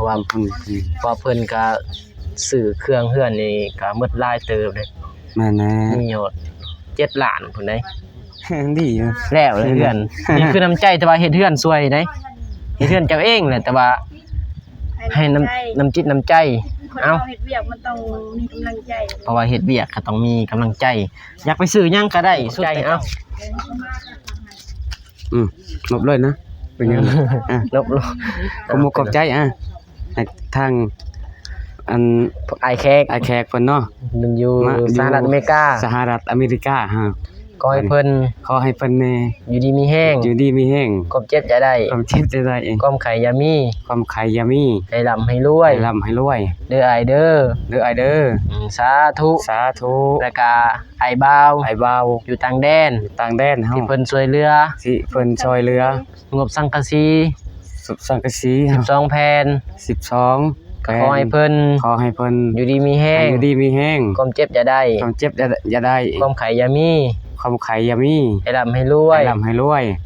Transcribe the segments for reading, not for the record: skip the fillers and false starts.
ว่าเพิ่นก็ซื้อเครื่องเฮือนนี่ก็หมดหลายเติบเลยแม่นแน่มียอด7ล้านพุ่นเด้ดีอยู่แล้วเลยเฮือนนี่คือน้ำใจแต่ว่าเฮ็ดเฮือนซวยเด้เฮ็ดเฮือนเจ้าเองแหละแต่ว่าให้น้ำจิตน้ำใจเอ้าเฮ็ดเวียกมันต้องมีกำลังใจเพราะว่าเฮ็ดเวียกก็ต้องมีกำลังใจอยากไปซื้อหยังก็ได้สุดใจเอ้าลบเลยนะเป็นยังลบขอบใจทางอันไอแขกเพิ่นเนาะมันอยู่สหรัฐอเมริกาฮะขอให้เพิ่นแน่อยู่ดีมีแห้งความเจ็บจะได้ความไข้อย่ามีให้ร่ำให้รวยเด้ออ้ายเด้อสาธุแล้วก็ไอ้บ่าวอยู่ต่างแดนเฮาที่เพิ่นช่วยเหลืองบสังกะสี12แผ่นขอให้เพิ่นอยู่ดีมีแห้งความเจ็บอย่าได้ความไข้อย่ามีให้ร่ำให้รวย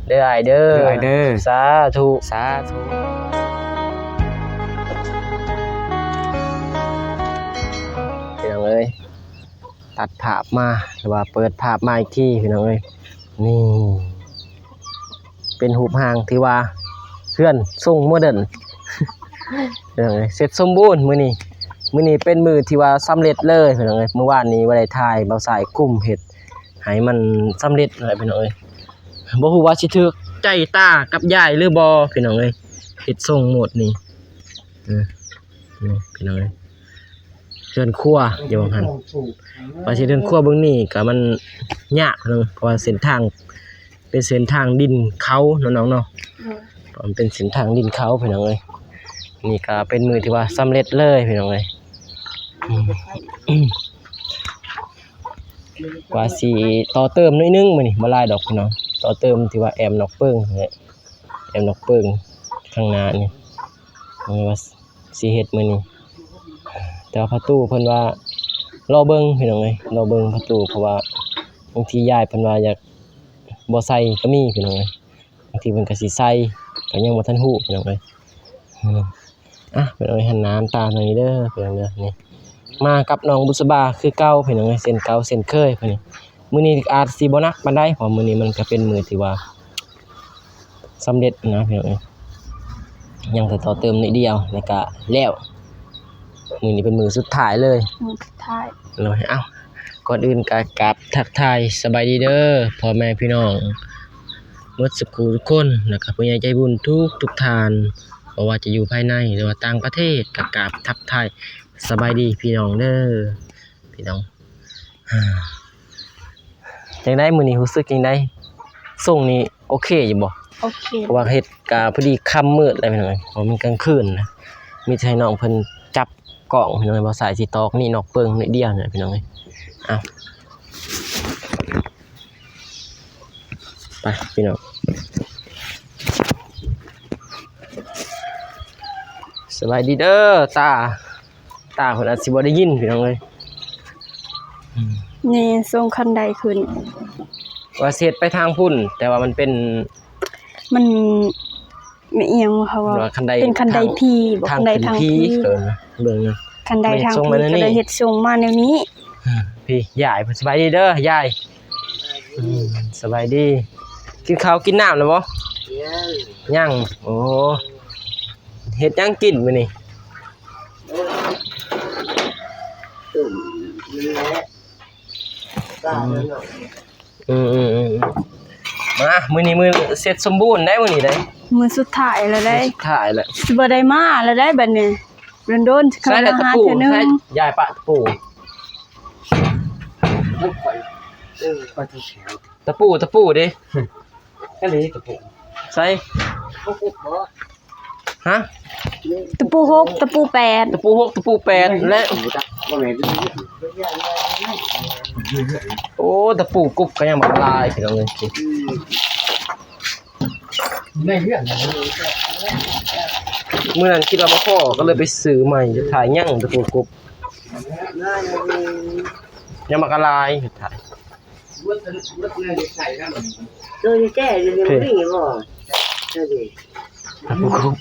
เด้ออ้ายเด้อสาธุพี่น้องเอ้ยตัดภาพมาหรือว่าเปิดภาพมาอีกทีพี่น้องเอ้ยนี่เป็นรูปร่างที่ว่าเพื่อนทรงโมเดิร์นเสร็จสมบูรณ์มื้อนี้เป็นมื้อที่ว่าสำเร็จเลยพี่น้องเอ้ยเมื่อวานนี้บ่ได้ถ่ายบ่าวสายกุ้มเฮ็ดให้มันสำเร็จเลยพี่น้องเอ้ยบ่ฮู้ว่าสิถูกใจตากับยายหรือบ่พี่น้องเอ้ยเฮ็ดทรงหมดนี่พี่น้องเอ้ยเรือนครัวอยู่ว่าหั่นว่าสิเรือนครัวเบิ่งนี่ก็มันยากเนาะเพราะว่าเส้นทางเป็นเส้นทางดินเขาน้องๆเนาะมันเป็นเส้นทางดินเขาพี่น้องเอ้ยนี่ก็เป็นมือที่ว่าสำเร็จเลยพี่น้องเอ้ยว่าสิต่อเติมนิดนึงมื้อนี้บ่หลายดอกพี่น้องต่อเติมที่ว่าแอมนอกเปิ้งข้างหน้านี่ว่าสิเฮ็ดมื้อนี้แต่ว่าประตูเพิ่นว่ารอเบิ่งพี่น้องเอ้ยรอเบิ่งประตูเพราะว่าบางทียายเพิ่นว่าอยากบ่ใส่ก็มีพี่น้องเอ้ยบางทีเพิ่นก็สิใส่ก็ยังบ่ทันฮู้พี่น้องเอ้ยพี่น้องหันน้ำตาตรงนี้เด้อพี่น้องเด้อนี่มากับน้องบุษบาคือเก่าพี่น้องเอ้ยเส้นเก่าเส้นเคยพี่น้องมื้อนี้อาจสิบ่หนักปานใดเพราะมื้อนี้มันก็เป็นมื้อที่ว่าสำเร็จนะพี่น้องเอ้ยยังแต่ต่อเติมนิดเดียวแล้วก็แล้วมื้อนี้เป็นมื้อสุดท้ายเลยเอ้าก่อนอื่นก็กราบทักทายสบายดีเด้อพ่อแม่พี่น้องหมดสุขทุกคนนะครับผู้ใหญ่ใจบุญทุกท่านเพราะว่าจะอยู่ภายในหรือว่าต่างประเทศก็กราบทักทายสบายดีพี่น้องเด้อพี่น้องจังได๋มื้อนี้รู้สึกจังได๋ส่งนี่โอเคอยู่บ่โอเคเพราะว่าเฮ็ดก็พอดีค่ำมืดแล้วพี่น้องเพราะมันกลางคืนนะมีให้น้องเพิ่นจับกล้องพี่น้องบ่สายสิตอกนี่นอกเปิงนิดเดียวเนี่ยพี่น้องไปพี่น้องสบายดีเด้อตาเพิ่นอาจสิบ่ได้ยินพี่น้องเอ้ยนี่ส่งคันใดขึ้นว่าเฮ็ดไปทางพุ่นแต่ว่ามันไม่เอียงค่ะว่าเป็นคันใดพี่บ่คันใดทางพี่เบิ่งนะคันใดทางพี่ก็เลยเฮ็ดส่งมาแนวนี้พี่ยายสบายดีเด้อยายสบายดีกินข้าวกินน้ำแล้วบ่ยังโอ้เฮ็ดยังกินมื้อนี้มามื้อนี้มื้อเสร็จสมบูรณ์ได้มื้อนี้ได้มื้อสุดท้ายแล้วได้สิบ่ได้มาแล้วได้บัดนี้โดนๆเข้ามาหาเทื่อนึงยายปะตะปูตะปูดิก็เลยตะปูใส่ฮะตะปู6ตะปู8และโอ้ตะปูกุ๊บก็ยังบ่ละลายพี่น้องเอ้ยได้เรื่องมื้อนั้นคิดว่าบ่พอก็เลยไปซื้อใหม่จะถ่ายยังตะปูกุ๊บยังบ่ละลายถ่ายโดยแก้ยังบ่ได้บ่ใช่ดิตะปูกุ๊บ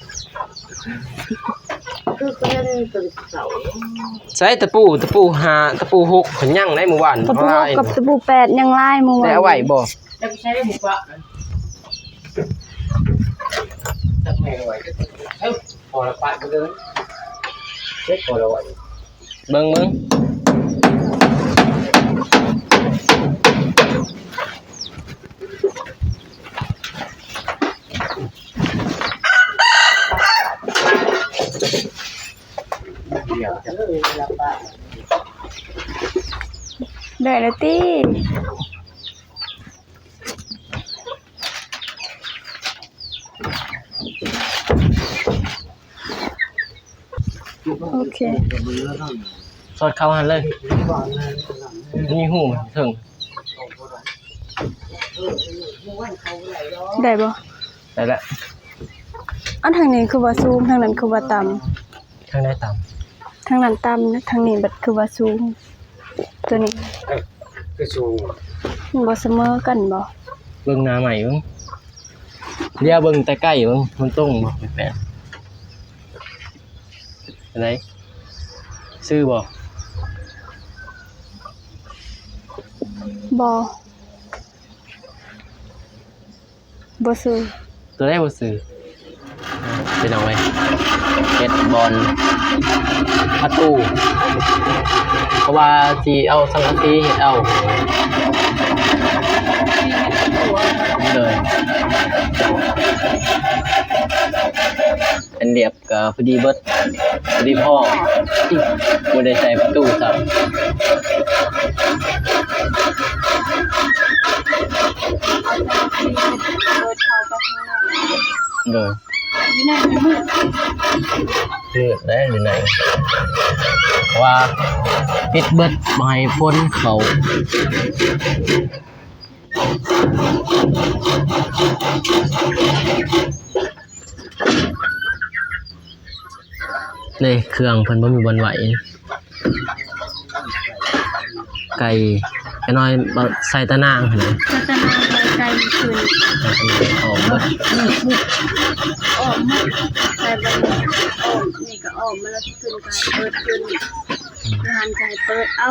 คือเพิ่นเป็นเสา ใช้ตะปู5ตะปู6ขนยังได้เมื่อวาน ตะปู6กับตะปู8ยังลายหมู่ ได้เอาไว้บ่ แล้วใช้ได้บุกละ จักแม่ไว้เอ้าพอละปะเด้อเช็ดพอละไว้เบิ่งได้แล้วติโอเค สอดเข้าหันเลยนี่หูมันถึง ได้บ่ ได้แล้ว อันทางนี้คือว่าสูงทางนั้นคือว่าต่ำ ข้างได้ต่ำ ทางนั้นต่ำนะทางนี้บัดคือว่าสูงตัวนี้ คือสูง มันบ่เสมอกันบ่ เบิ่งหน้าใหม่เบิ่งเดี๋ยวเบิ่งแต่ใกล้เบิ่งมันตรงบ่แปลกอะไรซื้อบ่ บ่ซื้อ ตัวได้บ่ซื้อเป็นเอาไว้เฮ็ดบอลประตูเพราะว่าสิเอาสังกะสีเฮ็ดเอาเลยเป็นเรียบก็พอดีเบิดพอดีพ่อบ่ได้ใส่ประตูครับเลยเลือดได้หรือไหนเพราะว่าปิดเบิดบ่ให้ฝนเข้าเลยเครื่องเพิ่นบ่มีบ่อนไหวไก่น้อยบ่ใส่ตะนางหั่นน่ะ พัฒนาไปไกลขึ้น ออกเบิด ออกมาใส่บัดนี้ออกนี่ก็ออกมาแล้วขึ้นก็เปิดขึ้นหันใจเปิดเอ้า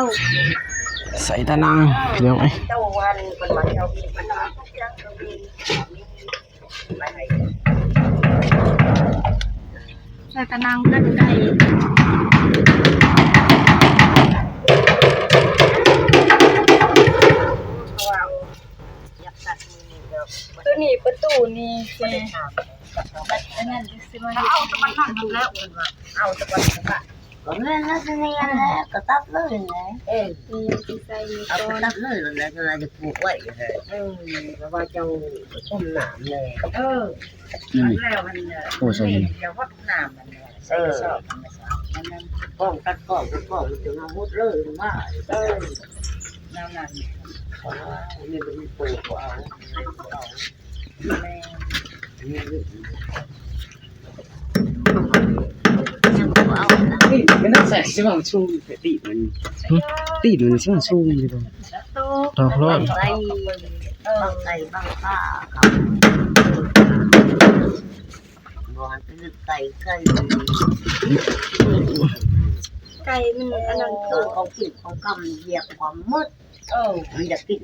ใส่ตะนางพี่น้องเอ้ย เจ้าวันเป็นวันเจ้ามีปัญหาจังก็มีไปไหน ใส่ตะนางกันไก่ตัวนี้ประตูนี่สิอันนั้นสิมา เอาตะวันนั่นทำแล้วเอาตะวันก็ก็นั่นนั่นนี่แหละก็ตัดเลยแหละนี่สิใส่นี่ เอา ก่อน ตัดเลยแล้วก็จะปลูกไว้เพราะว่าเจ้าต้นหนามเลยแล้วมันจะวัดหนามมันใส่ชอบมันมันป้องตัดป้องมันถึงอาวุธเลยว่านั่นนั่นเพราะว่านี่เป็นปลูกเอามันต้องใส่ใช่ป่ะมันชุ่มตีมันใช่ป่ะชุ่มเลยป่ะ ดอกร้อน ใส่ใส่บางผ้าบอนเป็นไก่ไก่มันอันนั้น เขากินเขากำเหยียบความมืดมันจะกิน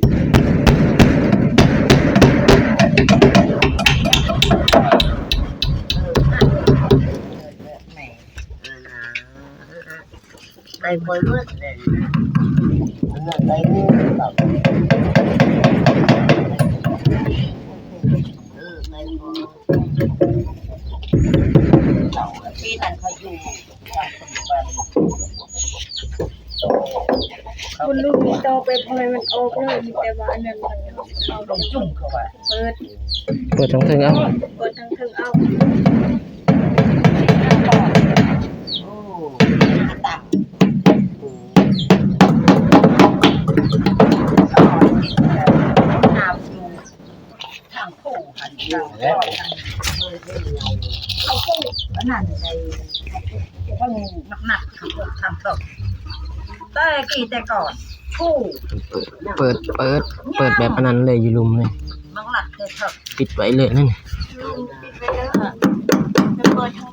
ไก่ปล่อยมืดเลยไก่งูแบบไก่งูที่นั่นเขาอยู่คุณลูกมีโตไปพอยมันออกเลยมีแต่ว่าอันนั้นมันเอาลง จุ่มเข้าไป เปิด ทั้งถึงเอา เปิดทั้งถึงเอา โอ้ตับทางผู้หันแล้วเขาผู้นั่นในห้องหนักๆทำตกแต่กี่แต่ก่อนผู้ เปิดแบบอันนั้นเลยอยู่ลุมเลย บางหลักแต่เถอะ ปิดไว้เลยนั่น ปิดไปเลยจะเปิดทั้ง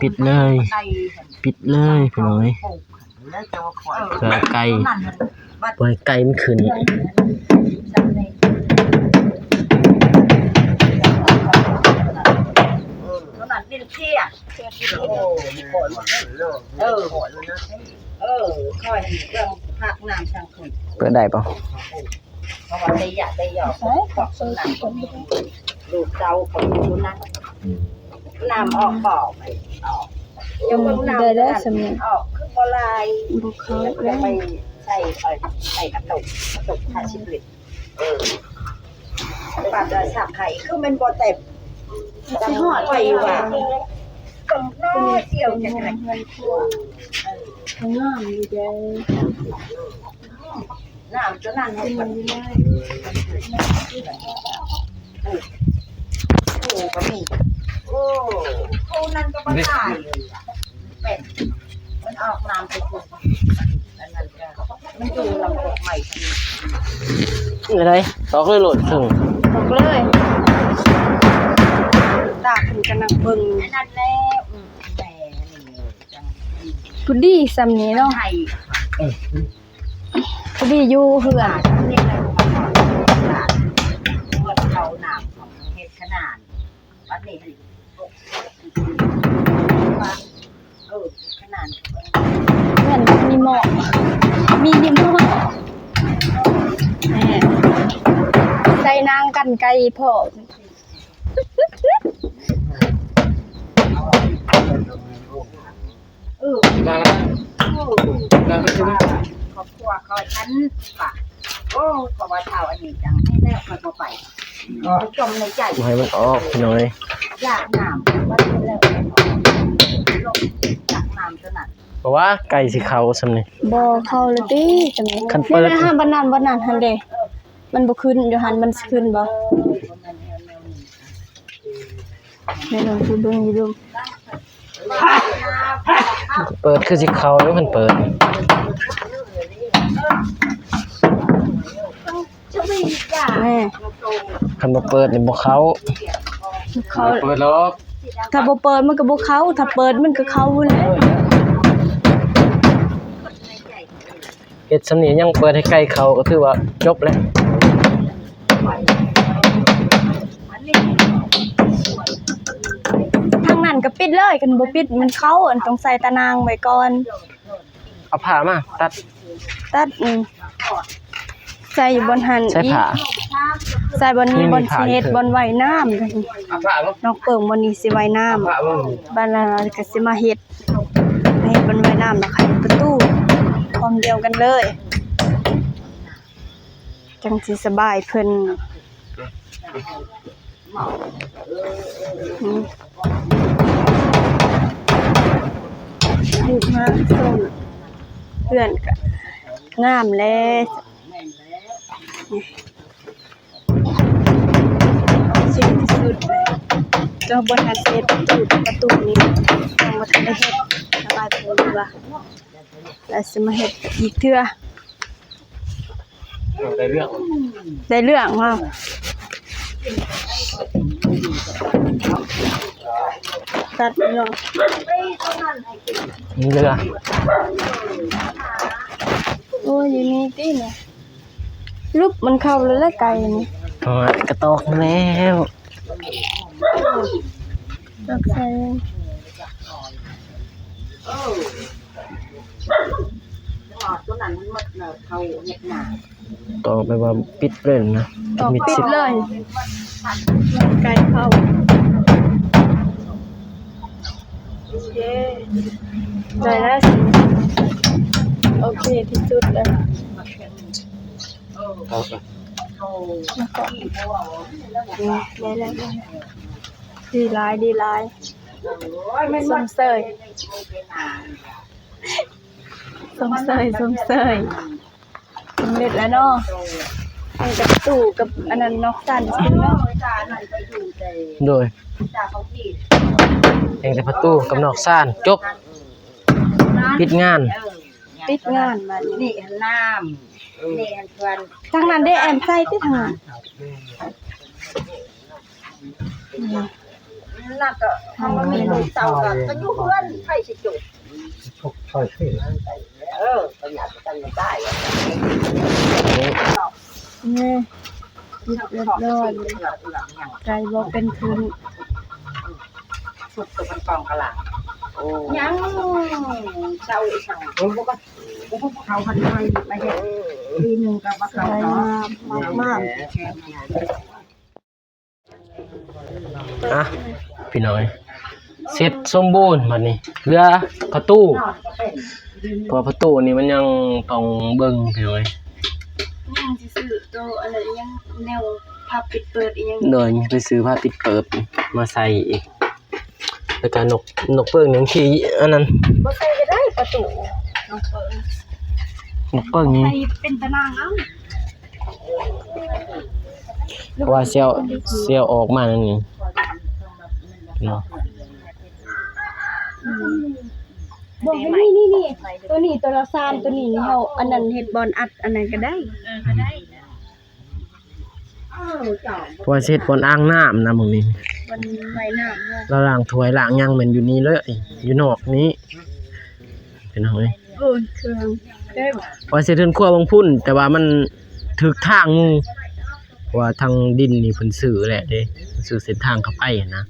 ปิดเลยปิดเลยพี่น้อยเพื่อไก่ปล่อยไก่มันขึ้นค่อยเรื่องภาคน้ำทางคน เปิดได้ป่ะ เพราะว่าได้อยากได้หยอกของสนามลูกเจ้าของอยู่นั่นน้ำออกบ่อไปออกจะเบิ่งน้ำได้สำเนียงออกคือบ่ลายบ่เข้าแล้วไปใส่กระตุก50 ลิตรปาดสับไข่คือมันบ่เต็มจังหอดไปว่าต้องน้อยเสี่ยวจังได๋เงินทั่วงามอยู่เด้น้ำตัวนั้นให้มันได้โอ้ก็มีโอ้นั่นก็บ่ตายเลยเป็ดมันออกน้ำไปทุกอันนั้นก็มันอยู่ลำบากใหม่ทัน อะไรตอกเลยโหลดถึง ตกเลยตาขึ้นกันนังเบิ่ง นั่นแหละแต่นี่จัง พุดดี้ซำนี้เนาะ ไทย พุดดี้อยู่เฮือน นี่แหละเมื่อเขาหนามของเฮ็ดขนาดวัดนี้ว่าขนาด เฮือนมีหม้อมีหม้อแหม่ใส่นางกันไก่พ่อ ครอบครัวเขาฉันปะโอ้ก็ว่าเท่าอันนี้จังให้แล้วมันบ่ไปจมในใจ บ่ให้มันออกพี่น้อย อยากน้ำว่าแล้วลงจากน้ำตัวนั้น เพราะว่าไก่สิเข้าซำนี่ บ่เข้าเลยติจังนี้ คันเปิด นี่นะฮะบ่นานหั่นเด้มันบ่ขึ้นอยู่หั่นมันสิขึ้นบ่แม่ลองสิเบิ่งอยู่ดู เปิดคือสิเข้าแล้วมันเปิด แม่ คันบ่เปิดนี่บ่เข้า เขา เปิดแล้ว ถ้าบ่เปิดมันก็บ่เข้าถ้าเปิดมันก็เข้าแหล้ว เฮ็ดซำนี้ยังเปิดให้ไก่เข้าก็ถือว่าจบแล้ว ทางนั้นก็ปิดเลยกันบ่ปิดมันเข้าอันต้องใส่ตะนางไว้ก่อน เอาผ้ามาตัด ตัดใส่อยู่บนหัน ใช้ อีก ผ้า ใส่บนนี้ นี่มี บนสิเฮ็ด ผ้าอีก บนว่ายน้ำ เอาผ้าบ่ นอกเปิ่งบนนี้สิว่ายน้ำ ผ้าบ่ บ้านนั้นก็สิมาเฮ็ดบนว่ายน้ำแล้วค่ะประตูพร้อมเดียวกันเลยจังสิสบายเพิ่นลูกมาส่งเพื่อนก็งามแล้วสิ่งที่สุดเจ้าบนหันเฮ็ดประตูนี้ยังบ่ทันได้เฮ็ดสบายเพิ่นว่าแล้วสิมาเฮ็ดอีกเทื่อ ได้เรื่อง ได้เรื่องว่าตัดเนาะ นี่เรือ โอ้ยอยู่นี่ติเนี่ยรูปมันเข้าแล้วละไก่นี่ อ๋อกระตอกแล้ว ตักใส่ ตัวนั้นมันหมดเขาเฮ็ดหน้า ต่อไปว่าปิดเลยนะ ตอก มิด ปิ สิ ด บ เลยไก่เข้าเย้ได้แล้วสิโอเคที่สุดแล้ว เอา แล้วก็ได้แล้วดีหลายสมเสยสมเสยสำเร็จแล้วเนาะมันกับตู้กับอันนั้นนอกจานสิเนาะ โดยเองแต่ประตูกับนอกซ่านจบปิดงาน ปิดงานบัดนี้ นี่น้ำนี่เพื่อน ทางนั้นได้แอมใส่ติทางนั้น นักก็ทำมันมีลูกเต่าก็อยู่เพื่อนใครสิจุดประหยัดกันไม่ได้ นี่เรียบร้อยไก่บ่เป็นทุน สุดตัวมันกองกะลายังเจ้าอีสังก็เขาพันไปไปเห็นปีหนึ่งกับว่าเขา ไก่ เนาะ มาก อ่ะพี่น้อยเสร็จสมบูรณ์บัดนี้เหลือประตูเพราะประตูนี่มันยังต้องเบิ่งพี่น้อย ยังสิซื้อโตอะไรยังแนวพับปิดเปิดอีหยัง โดยไปซื้อผ้าปิดเปิบมาใส่อีกแล้วก็นกเปิ้งหยังขี้อันนั้น บ่ใส่ก็ได้ประตูน้องเปิด นกเปิ้งนี่ ใส่เป็นตารางเอา เพราะว่าเสียวออกมานั่นนี่เนาะ บอกให้นี่ตัวนี้ตัวละ3ตัวนี้เฮาอันนั้นเฮ็ดบอลอัดอันนั้นก็ได้ก็ได้ เพราะว่าเสร็จบนอ่างน้ำนะหมึงนี่ บอลไว้น้ำเนาะ เราล้างถ้วยล้างหยังแม่นอยู่นี่เลยอยู่นอกนี้เป็นเอาไว้ โอ้ยเครื่องได้บ่ พอเสร็จเทือนครัวบางพุ่นแต่ว่ามันถึกทางงูเพราะว่าทางดินนี่เพิ่นซื้อแหละเด้เพิ่นซื้อเส้นทางเข้าไปนะ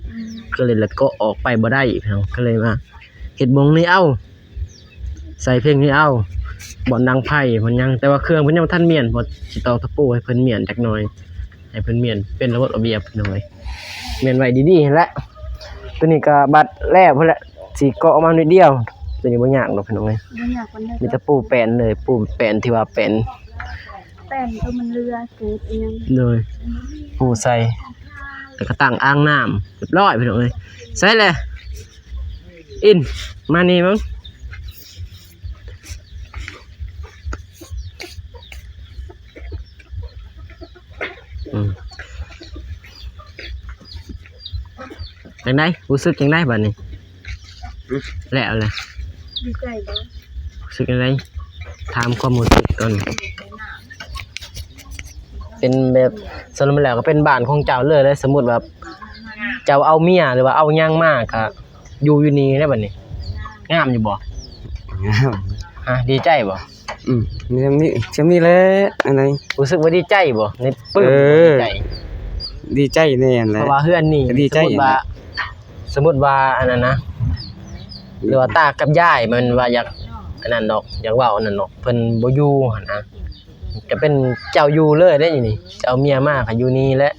ก็เลยแล้วก็ออกไปบ่ได้อีกเนาะก็เลยมาเฮ็ดบงนี้เอาใส่เพลงนี้เอาบ่ดังไผ่เพิ่นยังแต่ว่าเครื่องเพิ่นยังบ่ทันเมียนบ่สิตอกตะปูให้เพิ่นเมียนจักหน่อยให้เพิ่นเมียนเป็นระบบระเบียบหน่อยเมียนไว้ดีๆนั่นแหละตัวนี้ก็บัดแล้วพุ่นแหละสิเกาะออกมานิดเดียวตัวนี้บ่ยากดอกพี่น้องเอ้ย บ่อยากมันได้ มีแต่ปูแป้นเลยปูแป้นที่ว่าแป้น แป้นตัวมันเรือเกิดอีหยัง เลยปูใส่แล้วก็ตั้งอ่างน้ำเรียบร้อยพี่น้องเอ้ยใส่เลยอินมานี่มั้งจังได๋รู้สึกจังได๋บัดนี้แล้วแหละ ดีใจบ่ รู้สึกจังได๋ถามความรู้สึกก่อนเป็นแบบสรุปแล้วก็เป็นบ้านของเจ้าเลยแล้วสมมุติว่าเจ้าเอาเมียหรือว่าเอาหยังมาก็อยู่นี่ได้บัดนี้งามอยู่บ่ งาม ฮะดีใจบ่ มีจำนี่แหละอะไร รู้สึกว่าดีใจบ่ในปลื้ม เออ ดีใจ ดีใจแน่แห เพ ละ ราะว่าเฮือนนี่ ดีใจ สมมุติว่าอันนั้นนะหรือว่าตากับยายมันว่าอยากอันนั้นดอกอยากเว้าอันนั้นดอกเพิ่นบ่อยู่หั่นนะจะเป็นเจ้าอยู่เลยได้อยู่นี่จะเอาเมียมาก็อยู่นี่แหละ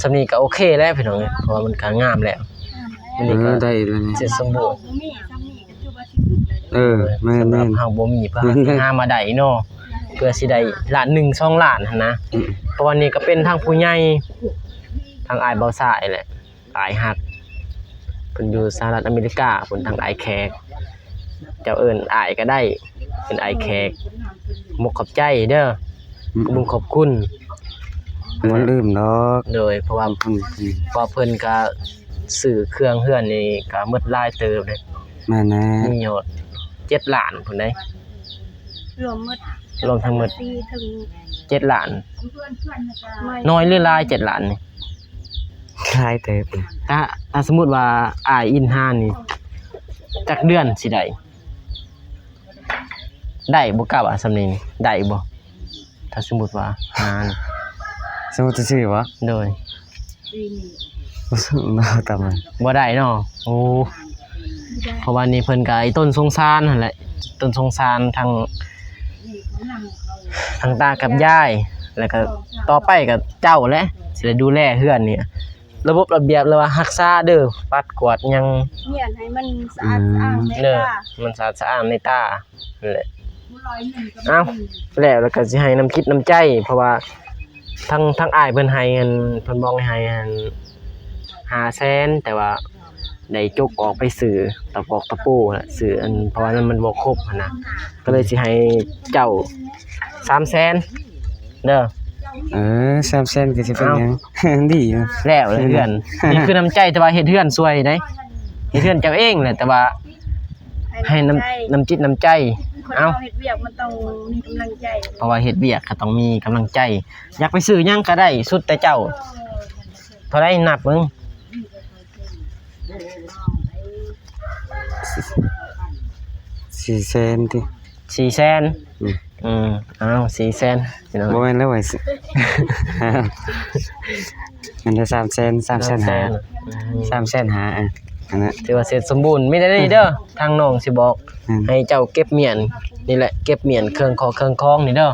สำนี้ก็โอเคแล้วพี่น้องเอ้ยเพราะว่ามันก็งามแล้วมันนี่ก็ ได้แล้วนี่ เสร็จสมบูรณ์ บ่มีซ้ำนี่ก็ถือว่าที่สุดเลย แม่ สำหรับ น เฮาบ่มีเพื่อหามาได้เนาะเพื่อสิได้ล้าน1 2ล้านหั่นนะเพราะว่านี่ก็เป็นทางผู้ใหญ่ทางอ้ายเบาสายแหละอ้ายฮักเพิ่นอยู่สหรัฐอเมริกาเพิ่นทางอ้ายแขกเจ้าเอิ้นอ้ายก็ได้เป็นอ้ายแขกมุกขอบใจเด้อบุญขอบคุณ มันลืมดอก โดยเพราะว่าเพิ่นก็ซื้อเครื่องเฮือนนี่ก็หมดหลายเติบเด้ มานะ มียอด7ล้านพุ่นเด้ รวมหมด รวมทั้งหมด ปีถึง 7ล้าน ไม่ น้อยหรือหลาย7ล้านนี่ คล้ายเติบ ถ้าสมมุติว่าอ้ายอินห้านี่จักเดือนสิได้บ่กล้าว่าซำนี้นี่ได้บ่ถ้าสมมุติว่าหานี่ สมมุติชื่อวะ โดย บ่สมบ่ตามมัน บ่ได้เนาะโอ้เพราะว่านี่เพิ่นก็ไอ้ต้นสงสารนั่นแหละต้นสงสารทางตากับยายแล้วก็ต่อไปก็เจ้าแหละสิได้ดูแลเฮือนนี่ระบบระเบียบแล้วว่ารักษาเด้อปัดกวาดหยัง เหียนให้มันสะอาดสะอ้างใน เด้อ ตา มันสะอาดในตานั่นแหละเอ้าแล้วก็สิให้น้ำคิดน้ำใจ เพราะว่าทั้งอ้ายเพิ่นให้อันเพิ่นบอกให้อัน500,000แต่ว่าได้จกออกไปซื้อตะปอกตะปูน่ะซื้ออันเพราะว่ามันบ่ครบหั่นน่ะก็เลยสิให้เจ้า300,000เด้อ 300,000ก็สิเป็นหยัง ดีอยู่ แล้วเลยเฮือน นี่คือน้ำใจแต่ว่าเฮ็ดเฮือนซวยเด้เฮ็ดเฮือนเจ้าเองแหละแต่ว่าให้น้ำจิตน้ำใจ คน เอ้า เราเฮ็ดเวียกมันต้องมีกำลังใจ เพราะว่าเฮ็ดเวียกก็ต้องมีกำลังใจ อยากไปซื้อหยังก็ได้สุดแต่เจ้าเท่าใดนับมึง 400,000ติ 400,000 อ้าว400,000พี่น้อง บ่แม่นแล้วไว้สิมันได้300,000 300,000 หาอ่ะอันนั้น ถือว่าเสร็จสมบูรณ์มีแต่นี้เด้อทางน้องสิบอก ให้เจ้าเก็บเมียนนี่แหละเก็บเมียนเครื่องคองนี่เด้อ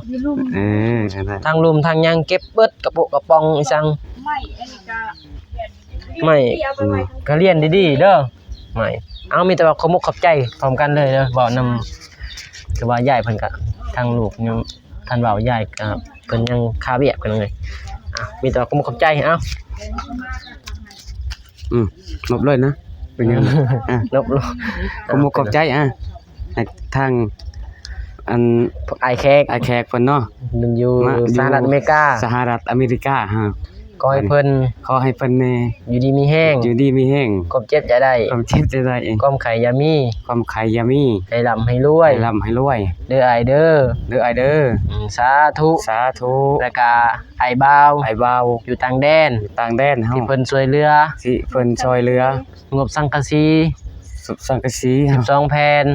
อันนั้น ทางลุมทางยังเก็บเบิดกระโปะกระปองอีสัง ไม่อันนี้ก็ ไม่ก็เรียนดีๆเด้อไม่เอามีแต่ว่าขอบขอบใจพร้อมกันเลยเด้อเว้านำคือว่าใหญ่เพิ่นก็ทางลูกยังท่านเว้าใหญ่ก็เพิ่นยังคาเวียกกันเลยมีแต่ว่าขอบขอบใจเอ้า ลบเลยนะเป็นยังลบ ขอบใจให้ทางอัน ไอแขก ไอแขกเพิ่นเนาะ มันอยู่สหรัฐอเมริกา สหรัฐอเมริกาก็ให้เพิ่น ขอให้เพิ่นแน่ อยู่ดีมีแห้ง อยู่ดีมีแห้ง ความเจ็บอย่าได้ ความเจ็บจะได้เอง ความไข่อย่ามี ความไขอย่ามี ให้ร่ำให้รวย ให้ร่ำให้รวย เด้อไอเด้อ เด้อไอเด้อ สาธุ สาธุ แล้วก็ไอบ่าว ไอ้บ่าว อยู่ต่างแดน ต่างแดนเฮา ที่เพิ่นช่วยเหลือ สิเพิ่นช่วยเหลือง บสังกะสี สังกะสี12แผ่น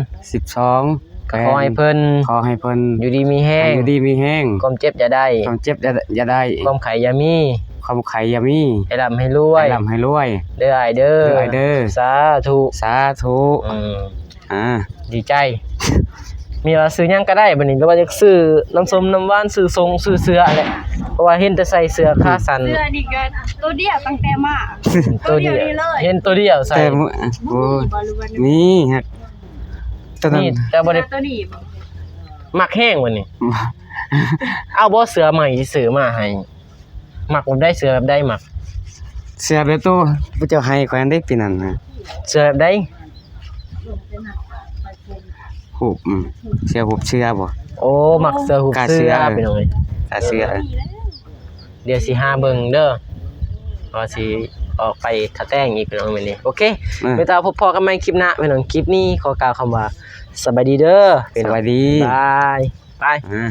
12 ก็ขอให้เพิ่น ขอให้เพิ่น อยู่ดีมีแห้ง อยู่ดีมีแห้ง ความเจ็บอย่าได้ ความเจ็บอย่าได้ ความไข่อย่ามี ความไขอย่ามี ให้ร่ำให้รวย ให้ร่ำให้รวย เด้อไอเด้อ เด้อไอเด้อ สาธุ สาธุ ดีใจ มีว่าซื้อหยังก็ได้บัดนี้หรือว่าจะซื้อน้ำส้มน้ำหวานซื้อทรงซื้อเสื้ออะไรเพราะว่าเห็นแต่ใส่เสื้อขาสั้น เสื้อนี่ก็ตัวเดียวตั้งแต่มา ตัวเดียว นี่เลย เห็นตัวเดียวใส่ แต่โอ้ย บ่รู้ว่า นี่ฮะตอนนั้น นี่แต่บ่ได้ ตัวนี้บ่ มักแห้งวันนี้ เอาบ่เสื้อใหม่ที่ซื้อมาให้มักแบบได้เสื้อแบบได้มัก เสียแบบตัวผู้เจ้าให้ข่อยอันได้ปีนั้นนะ เสื้อแบบได้ หูบเสียหูบเชื่อบ่ โอ้มักเสื้อหู กาเสื้ เสื้ อ อไปหน่อย ถ้าเชื่อ เดี๋ยวสิหาเบิ่งเด้อว่าสิออกไปทะแต้งอีกพี่น้องมื้อนี้โอเคไปต่อพบกันใหม่คลิปหน้าพี่น้องคลิปนี้ขอกล่าวคำว่าสบายดีเด้อ สวัสดี บายบาย อ่า